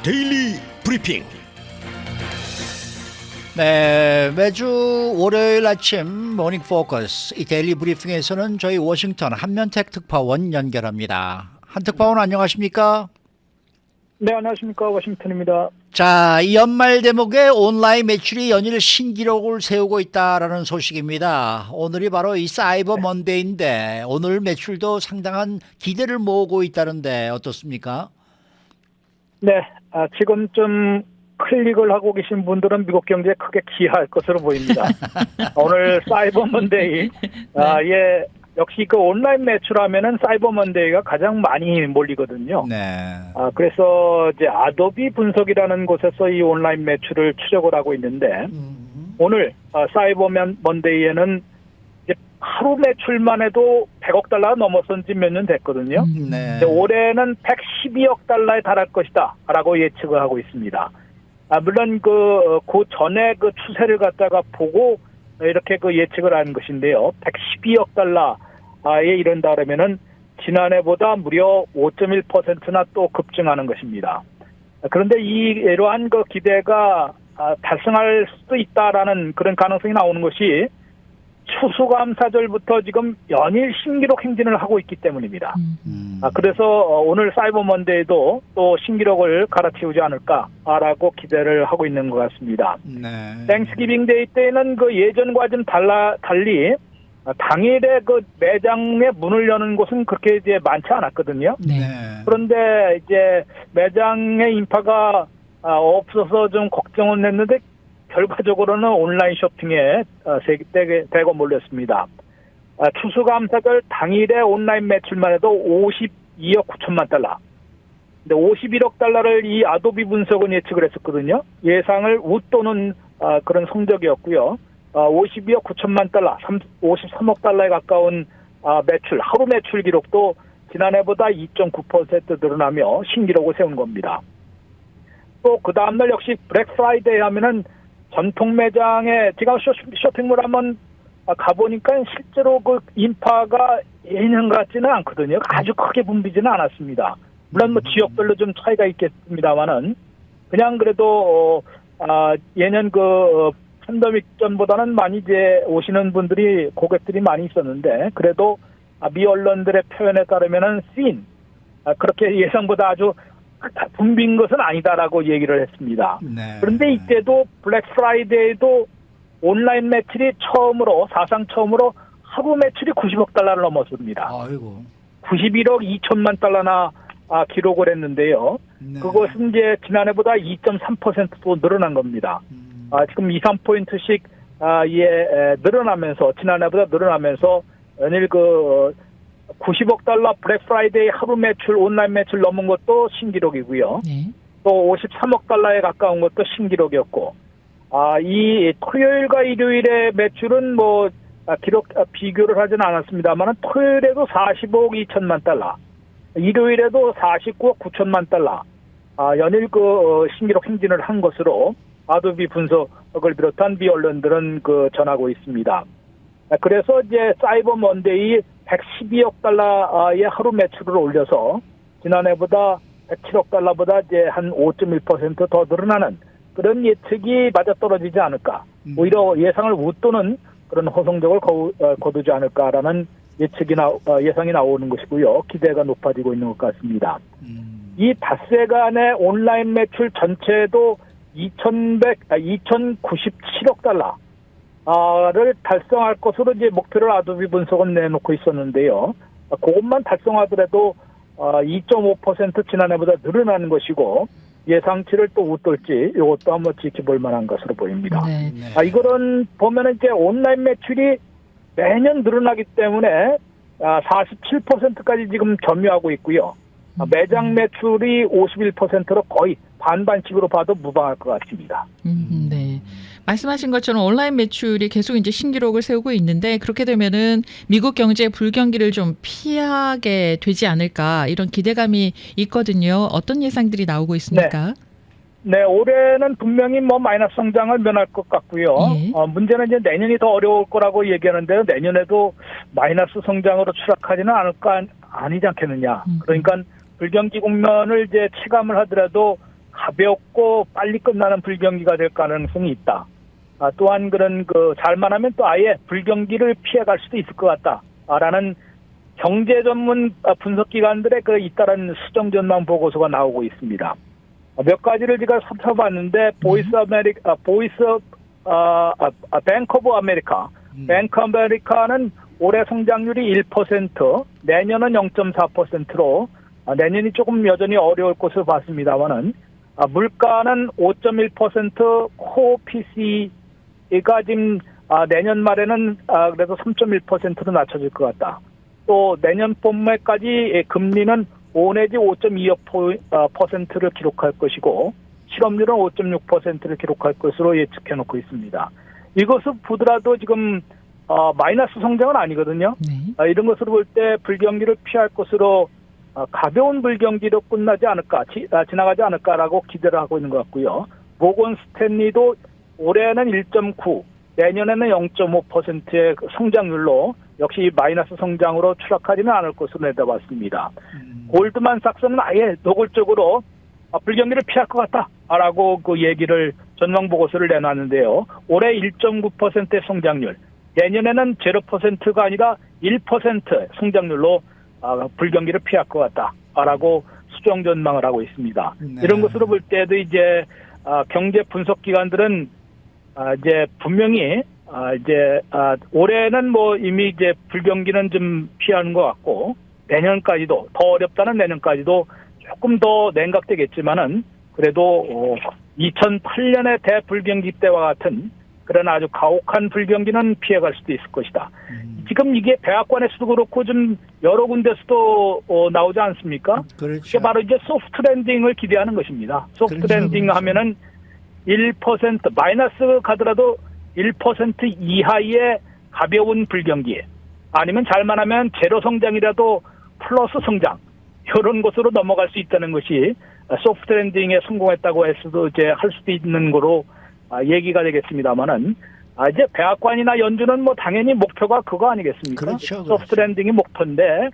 데일리 브리핑. 네, 매주 월요일 아침 모닝 포커스 이 데일리 브리핑에서는 저희 워싱턴 한면택 특파원 연결합니다. 한 특파원 안녕하십니까? 네, 안녕하십니까. 워싱턴입니다. 자, 이 연말 대목에 온라인 매출이 연일 신기록을 세우고 있다라는 소식입니다. 오늘이 바로 이 사이버 먼데이인데 오늘 매출도 상당한 기대를 모으고 있다는데 어떻습니까? 네, 지금쯤 클릭을 하고 계신 분들은 미국 경제에 크게 기여할 것으로 보입니다. 오늘 사이버 먼데이, 예, 역시 그 온라인 매출하면은 사이버 먼데이가 가장 많이 몰리거든요. 네. 그래서 이제 아도비 분석이라는 곳에서 이 온라인 매출을 추적을 하고 있는데 오늘 사이버 먼데이에는 이제 하루 매출만 해도 100억 달러가 넘어선 지 몇 년 됐거든요. 네. 올해는 112억 달러에 달할 것이다라고 예측을 하고 있습니다. 물론 그 전에 그 추세를 갖다가 보고 이렇게 그 예측을 하는 것인데요. 112억 달러에 이른다면은 지난해보다 무려 5.1%나 또 급증하는 것입니다. 그런데 이러한 그 기대가 달성할 수도 있다라는 그런 가능성이 나오는 것이 추수감사절부터 지금 연일 신기록 행진을 하고 있기 때문입니다. 그래서 오늘 사이버 먼데이도 또 신기록을 갈아치우지 않을까라고 기대를 하고 있는 것 같습니다. 네. 땡스기빙 데이 때는 그 예전과 좀 달리 당일에 그 매장의 문을 여는 곳은 그렇게 이제 많지 않았거든요. 네. 그런데 이제 매장의 인파가 없어서 좀 걱정은 했는데 결과적으로는 온라인 쇼핑에 대거 몰렸습니다. 추수감사절 당일에 온라인 매출만 해도 52억 9천만 달러. 근데 51억 달러를 이 아도비 분석은 예측을 했었거든요. 예상을 웃도는 그런 성적이었고요. 52억 9천만 달러, 53억 달러에 가까운 매출, 하루 매출 기록도 지난해보다 2.9% 늘어나며 신기록을 세운 겁니다. 또 그 다음날 역시 블랙 프라이데이 하면은 전통 매장에 제가 쇼핑몰 한번 가보니까 실제로 그 인파가 예년 같지는 않거든요. 아주 크게 붐비지는 않았습니다. 물론 뭐 지역별로 좀 차이가 있겠습니다만은 그냥 그래도 예년 그 팬데믹 전보다는 많이 이제 오시는 분들이 고객들이 많이 있었는데 그래도 미 언론들의 표현에 따르면은 그렇게 예상보다 아주 붐빈 것은 아니다라고 얘기를 했습니다. 네. 그런데 이때도 블랙 프라이데이도 온라인 매출이 사상 처음으로 하루 매출이 90억 달러를 넘었습니다. 아이고. 91억 2천만 달러나 기록을 했는데요. 네. 그것은 이제 지난해보다 2.3%도 늘어난 겁니다. 지금 2, 3포인트씩 늘어나면서 지난해보다 늘어나면서 연일 90억 달러 블랙 프라이데이 하루 매출 온라인 매출 넘은 것도 신기록이고요. 네. 또 53억 달러에 가까운 것도 신기록이었고 이 토요일과 일요일의 매출은 비교를 하지는 않았습니다만 토요일에도 45억 2천만 달러, 일요일에도 49억 9천만 달러 연일 신기록 행진을 한 것으로 아도비 분석을 비롯한 미 언론들은 전하고 있습니다. 그래서 이제 사이버 먼데이 112억 달러의 하루 매출을 올려서 지난해보다 107억 달러보다 이제 한 5.1% 더 늘어나는 그런 예측이 맞아떨어지지 않을까. 오히려 예상을 웃도는 그런 호성적을 거두지 않을까라는 예상이 나오는 것이고요. 기대가 높아지고 있는 것 같습니다. 이 닷새간의 온라인 매출 전체도 2,097억 달러를 달성할 것으로 이제 목표를 아도비 분석은 내놓고 있었는데요. 그것만 달성하더라도 2.5% 지난해보다 늘어나는 것이고 예상치를 또 웃돌지 이것도 한번 지켜볼 만한 것으로 보입니다. 네. 이거는 보면은 이제 온라인 매출이 매년 늘어나기 때문에 47%까지 지금 점유하고 있고요. 매장 매출이 51%로 거의 반반씩으로 봐도 무방할 것 같습니다. 네. 말씀하신 것처럼 온라인 매출이 계속 이제 신기록을 세우고 있는데 그렇게 되면은 미국 경제의 불경기를 좀 피하게 되지 않을까 이런 기대감이 있거든요. 어떤 예상들이 나오고 있습니까? 네, 올해는 분명히 마이너스 성장을 면할 것 같고요. 예. 문제는 이제 내년이 더 어려울 거라고 얘기하는데요. 내년에도 마이너스 성장으로 추락하지는 아니지 않겠느냐. 그러니까 불경기 국면을 이제 체감을 하더라도 가볍고 빨리 끝나는 불경기가 될 가능성이 있다. 또한 그런 잘만 하면 또 아예 불경기를 피해갈 수도 있을 것 같다라는 경제 전문 분석기관들의 잇따른 수정 전망 보고서가 나오고 있습니다. 몇 가지를 제가 살펴봤는데 뱅크 오브 아메리카, 뱅크 아메리카는 올해 성장률이 1%, 내년은 0.4%로 내년이 조금 여전히 어려울 것으로 봤습니다만은 물가는 5.1%, 코어 PC가 지금 내년 말에는 그래도 3.1%로 낮춰질 것 같다. 또 내년 봄에까지 금리는 5 내지 5.25%를 기록할 것이고 실업률은 5.6%를 기록할 것으로 예측해놓고 있습니다. 이것을 보더라도 지금 마이너스 성장은 아니거든요. 네. 이런 것으로 볼 때 불경기를 피할 것으로 가벼운 불경기로 끝나지 않을까, 지나가지 않을까라고 기대를 하고 있는 것 같고요. 모건 스탠리도 올해는 1.9, 내년에는 0.5%의 성장률로 역시 마이너스 성장으로 추락하지는 않을 것으로 내다봤습니다. 골드만삭스는 아예 노골적으로 불경기를 피할 것 같다라고 그 얘기를 전망 보고서를 내놨는데요. 올해 1.9%의 성장률, 내년에는 0%가 아니라 1%의 성장률로 불경기를 피할 것 같다라고 수정 전망을 하고 있습니다. 네. 이런 것으로 볼 때도 이제 경제 분석 기관들은 이제 분명히 올해는 뭐 이미 이제 불경기는 좀 피하는 것 같고 내년까지도 더 어렵다는 내년까지도 조금 더 냉각되겠지만은 그래도 2008년의 대불경기 때와 같은 그런 아주 가혹한 불경기는 피해갈 수도 있을 것이다. 지금 이게 백악관에서도 그렇고 좀 여러 군데서도 나오지 않습니까? 그렇죠. 그게 바로 이제 소프트 랜딩을 기대하는 것입니다. 소프트 그렇죠, 랜딩 그렇죠. 하면은 1% 마이너스 가더라도 1% 이하의 가벼운 불경기 아니면 잘만 하면 제로 성장이라도 플러스 성장 이런 것으로 넘어갈 수 있다는 것이 소프트 랜딩에 성공했다고 해서도 이제 할 수도 있는 거로 얘기가 되겠습니다만은 이제 백악관이나 연준은 뭐 당연히 목표가 그거 아니겠습니까? 그렇죠, 그렇죠. 소프트 랜딩이 목표인데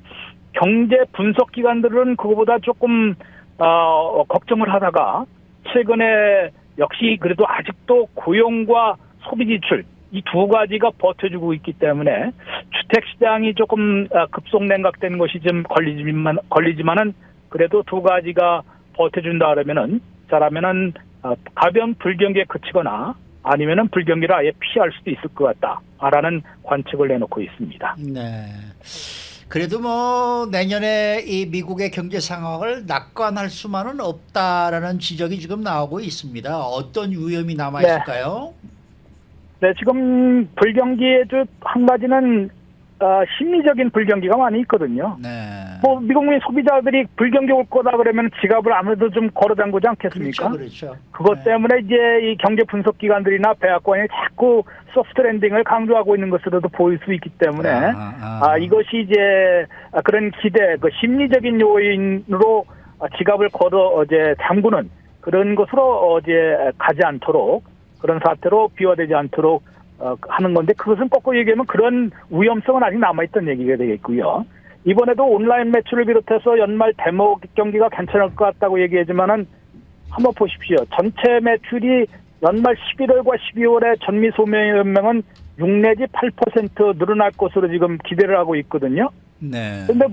경제 분석 기관들은 그거보다 조금 걱정을 하다가 최근에 역시 그래도 아직도 고용과 소비 지출 이 두 가지가 버텨주고 있기 때문에 주택 시장이 조금 급속 냉각된 것이 좀 걸리지만은 그래도 두 가지가 버텨준다 그러면은 잘하면은 가벼운 불경기에 그치거나 아니면은 불경기를 아예 피할 수도 있을 것 같다라는 관측을 내놓고 있습니다. 네. 그래도 뭐 내년에 이 미국의 경제 상황을 낙관할 수만은 없다라는 지적이 지금 나오고 있습니다. 어떤 위험이 남아 있을까요? 네, 지금 불경기의 한 가지는 심리적인 불경기가 많이 있거든요. 네. 뭐 미국민 소비자들이 불경기 올 거다 그러면 지갑을 아무래도 좀 걸어 잠그지 않겠습니까? 그렇죠. 그것 네. 때문에 이제 이 경제 분석 기관들이나 백악관이 자꾸 소프트 랜딩을 강조하고 있는 것으로도 보일 수 있기 때문에 이것이 이제 그런 기대, 그 심리적인 요인으로 지갑을 걸어 잠그는 그런 것으로 가지 않도록 그런 사태로 비화되지 않도록 하는 건데 그것은 거꾸로 얘기하면 그런 위험성은 아직 남아있던 얘기가 되겠고요. 이번에도 온라인 매출을 비롯해서 연말 대목 경기가 괜찮을 것 같다고 얘기하지만은 한번 보십시오. 전체 매출이 연말 11월과 12월에 전미 소매연맹은 6 내지 8% 늘어날 것으로 지금 기대를 하고 있거든요. 네. 그런데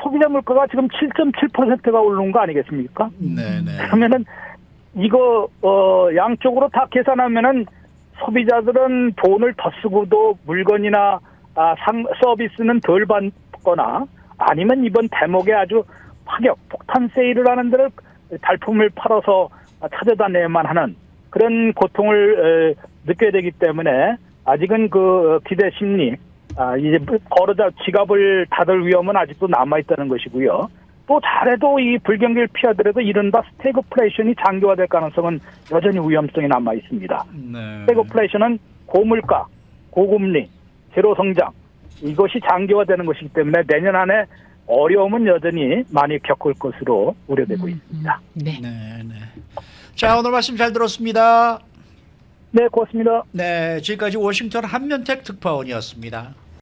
소비자 물가가 지금 7.7%가 오르는 거 아니겠습니까? 네. 네. 그러면은 이거 양쪽으로 다 계산하면은 소비자들은 돈을 더 쓰고도 물건이나 서비스는 덜 받거나 아니면 이번 대목에 아주 폭탄 세일을 하는 데를 발품을 팔아서 찾아다녀야만 하는 그런 고통을 느껴야 되기 때문에 아직은 그 기대 심리 이제 걸어다 지갑을 닫을 위험은 아직도 남아있다는 것이고요. 또 잘해도 이 불경기를 피하더라도 이른바 스태그플레이션이 장기화될 가능성은 여전히 위험성이 남아 있습니다. 네. 스태그플레이션은 고물가, 고금리, 제로 성장 이것이 장기화되는 것이기 때문에 내년 안에 어려움은 여전히 많이 겪을 것으로 우려되고 있습니다. 네. 네. 자, 오늘 말씀 잘 들었습니다. 네, 고맙습니다. 네, 지금까지 워싱턴 한면택 특파원이었습니다.